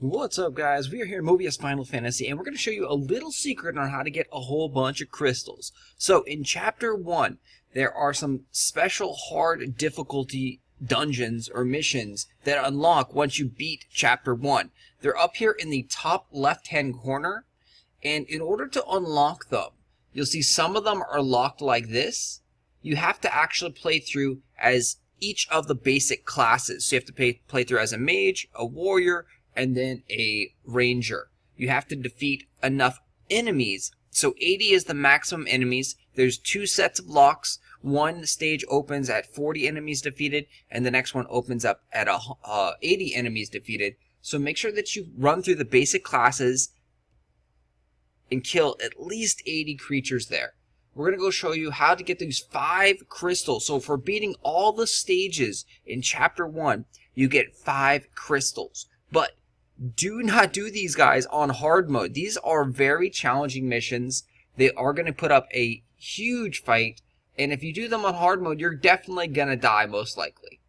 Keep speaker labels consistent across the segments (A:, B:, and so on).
A: What's up, guys? We are here in Mobius Final Fantasy, and we're going to show you a little secret on how to get a whole bunch of crystals. So, in Chapter 1, there are some special hard difficulty dungeons or missions that unlock once you beat Chapter 1. They're up here in the top left-hand corner, and in order to unlock them, you'll see some of them are locked like this. You have to actually play through as each of the basic classes. So you have to play through as a mage, a warrior, and then a ranger. You have to defeat enough enemies. So 80 is the maximum enemies. There's 2 sets of locks. One stage opens at 40 enemies defeated, and the next one opens up at 80 enemies defeated. So make sure that you run through the basic classes and kill at least 80 creatures there. We're going to go show you how to get these 5 crystals. So for beating all the stages in Chapter 1, you get 5 crystals. But do not do these guys on hard mode. These are very challenging missions. They are going to put up a huge fight. And if you do them on hard mode, you're definitely going to die most likely.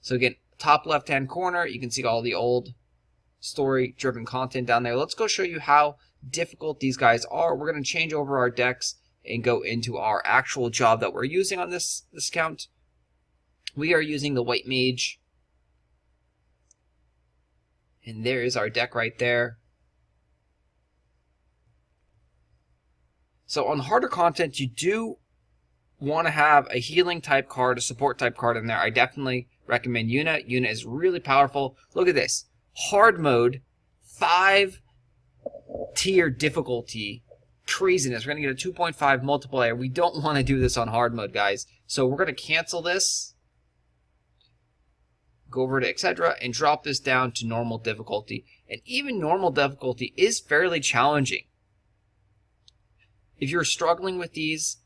A: So again, top left-hand corner, you can see all the old story-driven content down there. Let's go show you how difficult these guys are. We're going to change over our decks and go into our actual job that we're using on this count. We are using the White Mage. And there is our deck right there. So on harder content, you do want to have a healing type card, a support type card in there. I definitely recommend Yuna. Yuna is really powerful. Look at this. Hard mode, 5-tier difficulty. Craziness. We're going to get a 2.5 multiplier. We don't want to do this on hard mode, guys. So we're going to cancel this. Go over to etc. and drop this down to normal difficulty. And even normal difficulty is fairly challenging. If you're struggling with these,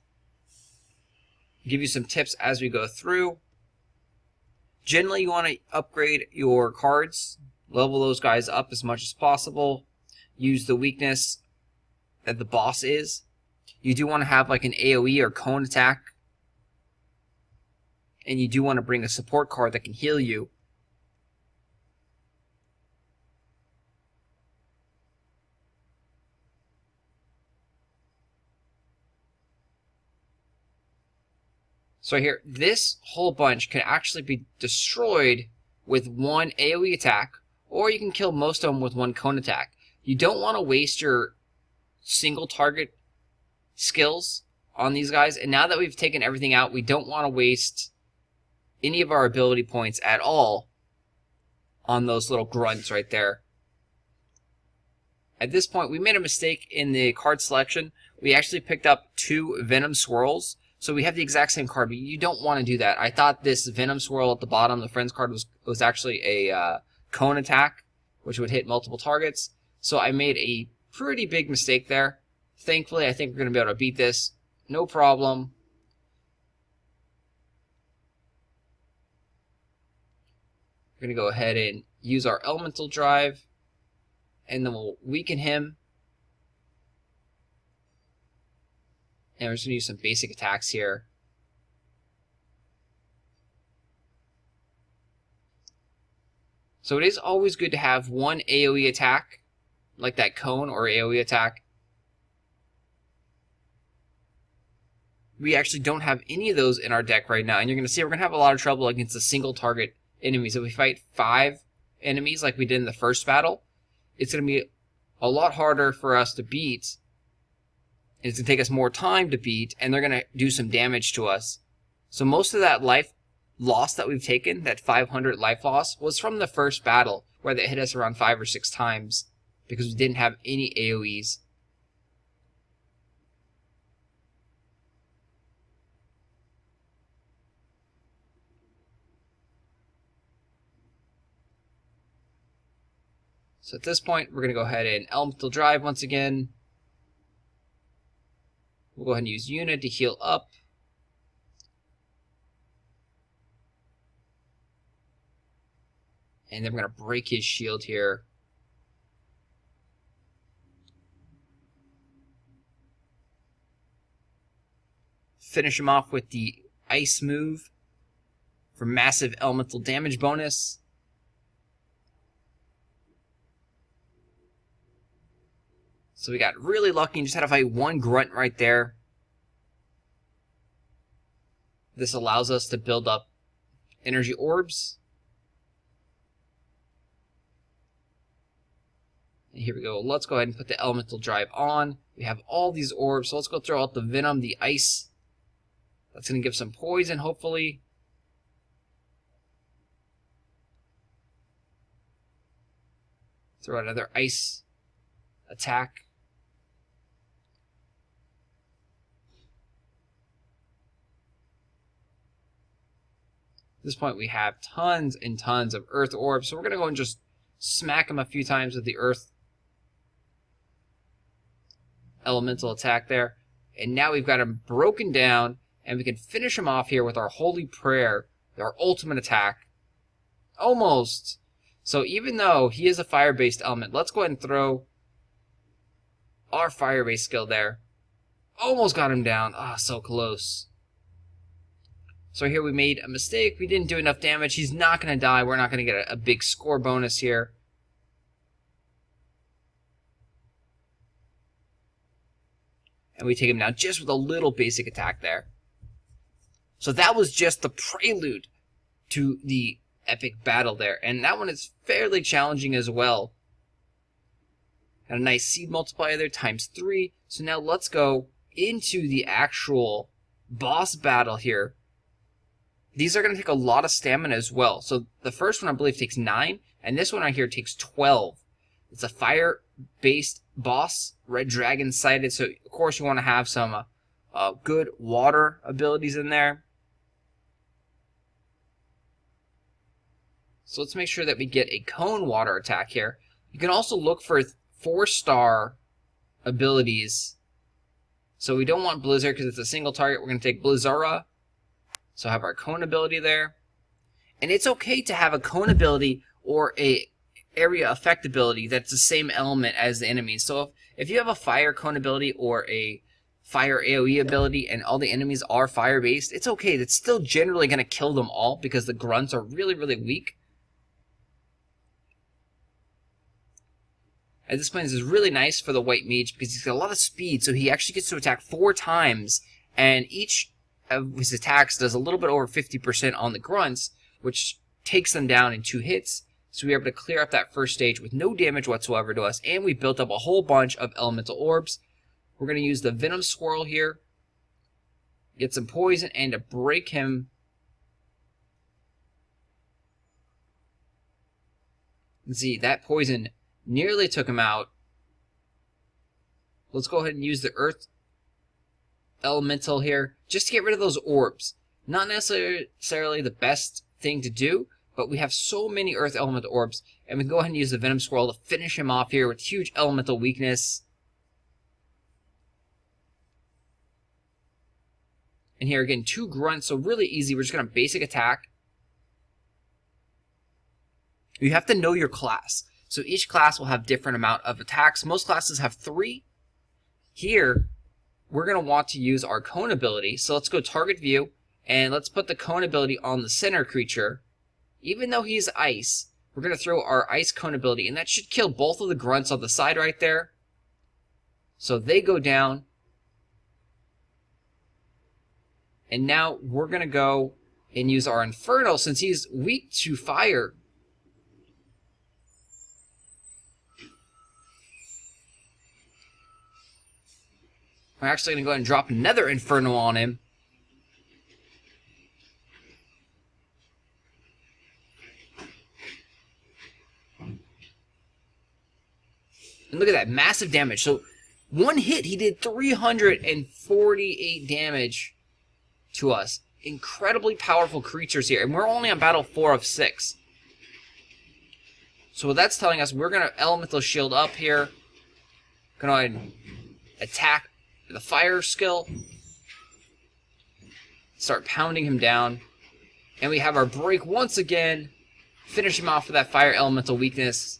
A: I'll give you some tips as we go through. Generally, you want to upgrade your cards. Level those guys up as much as possible. Use the weakness that the boss is. You do want to have like an AoE or cone attack. And you do want to bring a support card that can heal you. So here, this whole bunch can actually be destroyed with one AoE attack, or you can kill most of them with one cone attack. You don't want to waste your single target skills on these guys, and now that we've taken everything out, we don't want to waste any of our ability points at all on those little grunts right there. At this point, we made a mistake in the card selection. We actually picked up 2 Venom Swirls. So we have the exact same card, but you don't want to do that. I thought this Venom Swirl at the bottom, the Friends card, was actually a cone attack, which would hit multiple targets. So I made a pretty big mistake there. Thankfully, I think we're going to be able to beat this. No problem. We're going to go ahead and use our Elemental Drive, and then we'll weaken him. And we're just going to use some basic attacks here. So it is always good to have one AoE attack, like that cone or AoE attack. We actually don't have any of those in our deck right now. And you're going to see we're going to have a lot of trouble against a single target enemies. If we fight 5 enemies like we did in the first battle, it's going to be a lot harder for us to beat. It's going to take us more time to beat, and they're going to do some damage to us. So most of that life loss that we've taken, that 500 life loss, was from the first battle, where they hit us around 5 or 6 times, because we didn't have any AoEs. So at this point, we're going to go ahead and Elemental Drive once again. We'll go ahead and use Yuna to heal up. And then we're going to break his shield here. Finish him off with the Ice move for massive elemental damage bonus. So we got really lucky and just had to fight one grunt right there. This allows us to build up energy orbs. And here we go. Let's go ahead and put the elemental drive on. We have all these orbs, so let's go throw out the venom, the ice. That's going to give some poison, hopefully. Throw out another ice attack. At this point, we have tons and tons of earth orbs, so we're going to go and just smack him a few times with the earth elemental attack there. And now we've got him broken down, and we can finish him off here with our Holy Prayer, our ultimate attack. Almost. So even though he is a fire-based element, let's go ahead and throw our fire-based skill there. Almost got him down. Ah, so close. So here we made a mistake. We didn't do enough damage. He's not going to die. We're not going to get a big score bonus here. And we take him down just with a little basic attack there. So that was just the prelude to the epic battle there. And that one is fairly challenging as well. Got a nice seed multiplier there, ×3. So now let's go into the actual boss battle here. These are going to take a lot of stamina as well. So the first one, I believe, takes 9. And this one right here takes 12. It's a fire-based boss, red dragon sighted. So, of course, you want to have some good water abilities in there. So let's make sure that we get a cone water attack here. You can also look for 4-star abilities. So we don't want Blizzard because it's a single target. We're going to take Blizzara. So have our cone ability there. And it's okay to have a cone ability or a area effect ability that's the same element as the enemy. So if you have a fire cone ability or a fire AoE ability and all the enemies are fire based, it's okay. That's still generally going to kill them all because the grunts are really, really weak. At this point, this is really nice for the white mage because he's got a lot of speed, so he actually gets to attack 4 times, and each of his attacks does a little bit over 50% on the grunts, which takes them down in 2 hits. So we were able to clear up that first stage with no damage whatsoever to us, and we built up a whole bunch of elemental orbs. We're going to use the Venom Swirl here, get some poison, and to break him. Let's see, that poison nearly took him out. Let's go ahead and use the Earth Elemental here, just to get rid of those orbs. Not necessarily the best thing to do, but we have so many Earth Elemental orbs, and we can go ahead and use the Venom Swirl to finish him off here with huge elemental weakness. And here again, 2 grunts, so really easy. We're just going to basic attack. You have to know your class. So each class will have different amount of attacks. Most classes have 3. Here, we're going to want to use our cone ability. So let's go target view, and let's put the cone ability on the center creature. Even though he's ice, we're going to throw our ice cone ability, and that should kill both of the grunts on the side right there. So they go down. And now we're going to go and use our Inferno since he's weak to fire. We're actually going to go ahead and drop another Inferno on him. And look at that, massive damage. So, one hit, he did 348 damage to us. Incredibly powerful creatures here. And we're only on battle 4 of 6. So what that's telling us, we're going to Elemental Shield up here. Going to go ahead and attack the fire skill. Start pounding him down. And we have our break once again. Finish him off with that fire elemental weakness.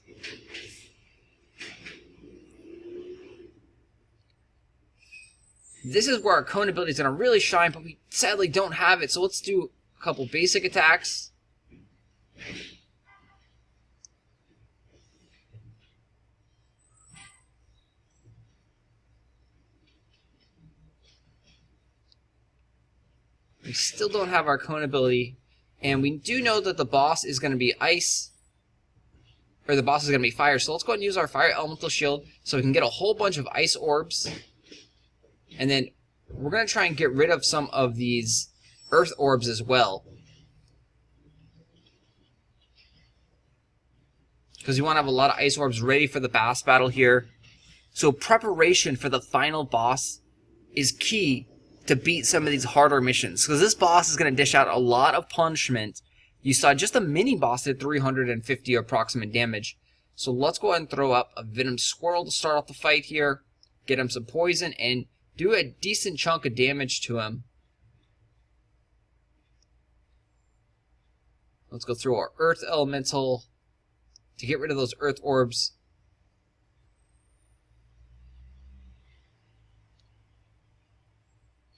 A: This is where our cone ability is going to really shine, but we sadly don't have it. So let's do a couple basic attacks. We still don't have our cone ability. And we do know that the boss is going to be ice. Or the boss is going to be fire. So let's go ahead and use our fire elemental shield so we can get a whole bunch of ice orbs. And then we're going to try and get rid of some of these earth orbs as well. Because we want to have a lot of ice orbs ready for the boss battle here. So preparation for the final boss is key to beat some of these harder missions. Because this boss is going to dish out a lot of punishment. You saw just a mini boss did 350 approximate damage. So let's go ahead and throw up a Venom Squirrel to start off the fight here. Get him some poison and do a decent chunk of damage to him. Let's go through our Earth Elemental to get rid of those Earth Orbs.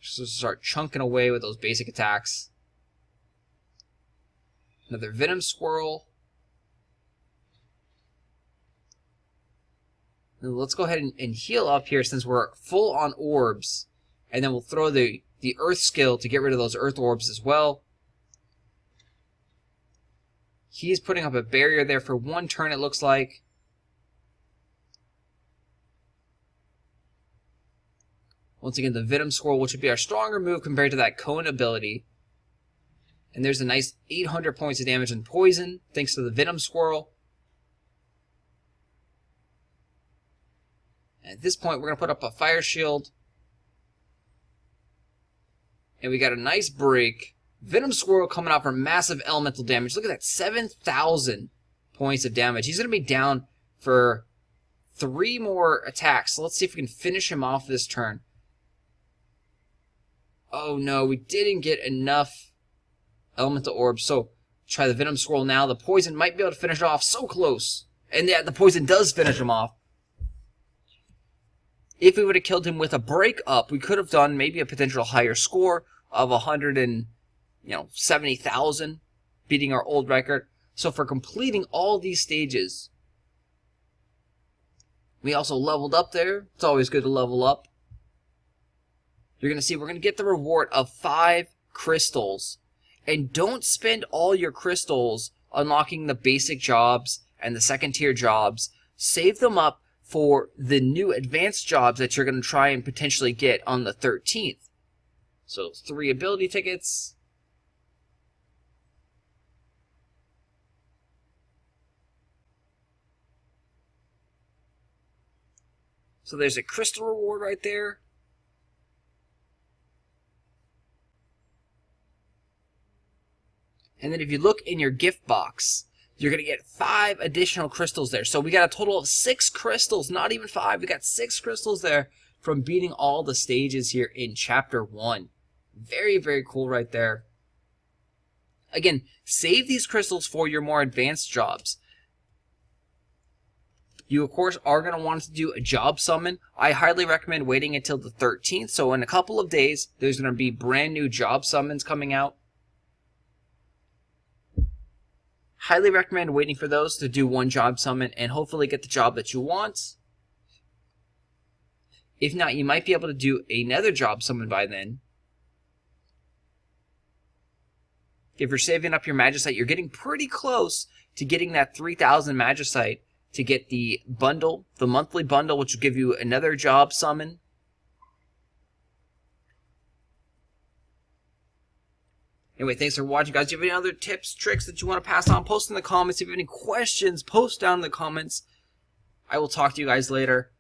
A: Just start chunking away with those basic attacks. Another Venom Squirrel. And let's go ahead and heal up here since we're full on orbs. And then we'll throw the Earth skill to get rid of those Earth Orbs as well. He's putting up a barrier there for one turn, it looks like. Once again, the Venom Squirrel, which would be our stronger move compared to that cone ability. And there's a nice 800 points of damage and poison, thanks to the Venom Squirrel. And at this point, we're going to put up a fire shield. And we got a nice break. Venom Squirrel coming out for massive elemental damage. Look at that, 7,000 points of damage. He's going to be down for 3 more attacks. So let's see if we can finish him off this turn. Oh no, we didn't get enough elemental orbs. So try the Venom Squirrel now. The poison might be able to finish it off. So close. And yeah, the poison does finish him off. If we would have killed him with a break up, we could have done maybe a potential higher score of 170,000, beating our old record. So for completing all these stages, we also leveled up there. It's always good to level up. You're going to see we're going to get the reward of 5 crystals. And don't spend all your crystals unlocking the basic jobs and the second tier jobs. Save them up for the new advanced jobs that you're going to try and potentially get on the 13th. So 3 ability tickets. So there's a crystal reward right there. And then if you look in your gift box, you're going to get 5 additional crystals there. So we got a total of 6 crystals, not even 5. We got 6 crystals there from beating all the stages here in Chapter 1. Very, very cool right there. Again, save these crystals for your more advanced jobs. You, of course, are going to want to do a job summon. I highly recommend waiting until the 13th. So in a couple of days, there's going to be brand new job summons coming out. Highly recommend waiting for those to do one job summon and hopefully get the job that you want. If not, you might be able to do another job summon by then. If you're saving up your Magicite, you're getting pretty close to getting that 3,000 Magicite to get the bundle, the monthly bundle, which will give you another job summon. Anyway, thanks for watching, guys. Do you have any other tips, tricks that you want to pass on? Post in the comments. If you have any questions, post down in the comments. I will talk to you guys later.